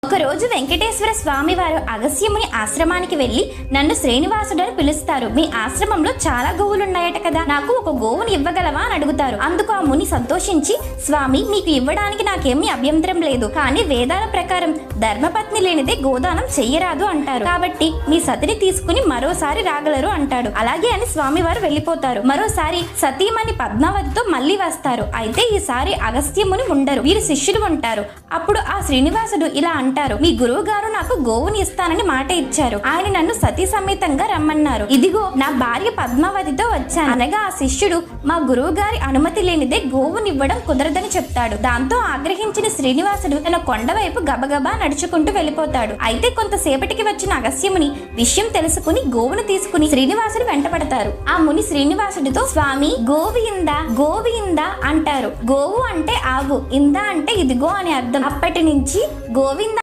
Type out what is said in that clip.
ఒకరోజు వెంకటేశ్వర స్వామి వారు అగస్త్యముని ఆశ్రమానికి వెళ్లి నన్ను శ్రీనివాసుడు అని పిలుస్తారు. మీ ఆశ్రమంలో చాలా గోవులున్నాయట కదా, నాకు ఒక గోవుని ఇవ్వగలవా అని అడుగుతారు. అందుకు ఆ ముని సంతోషించి, స్వామి మీకు ఇవ్వడానికి నాకేమీ అభ్యంతరం లేదు, కానీ వేదాల ప్రకారం ధర్మపత్ని లేనిదే గోదానం చెయ్యరాదు అంటారు. కాబట్టి మీ సతిని తీసుకుని మరోసారి రాగలరు అంటాడు. అలాగే అని స్వామి వారు వెళ్లిపోతారు. మరోసారి సతీమణి పద్మావతితో మళ్ళీ వస్తారు. అయితే ఈసారి అగస్త్యముని ఉండరు, వీరి శిష్యులు ఉంటారు. అప్పుడు ఆ శ్రీనివాసుడు ఇలా అంటారు, మీ గురువు గారు నాకు గోవుని ఇస్తానని మాట ఇచ్చారు. ఆయన నన్ను సతీ సమేతంగా రమ్మన్నారు. ఇదిగో నా భార్య పద్మావతితో వచ్చాను అనగా ఆ శిష్యుడు, మా గురువు గారి అనుమతి లేనిదే గోవునివ్వడం కుదరదని చెప్తాడు. దాంతో ఆగ్రహించిన శ్రీనివాసుడు తన కొండ వైపు గబగబా నడుచుకుంటూ వెళ్ళిపోతాడు. అయితే కొంతసేపటికి వచ్చిన అగస్త్యముని విషయం తెలుసుకుని గోవును తీసుకుని శ్రీనివాసుడు వెంటపడతారు. ఆ ముని శ్రీనివాసుడితో, స్వామి గోవు ఇందా గోవు ఇందా అంటారు. గోవు అంటే ఆవు, ఇందా అంటే ఇదిగో అని అర్థం. అప్పటి నుంచి గోవింద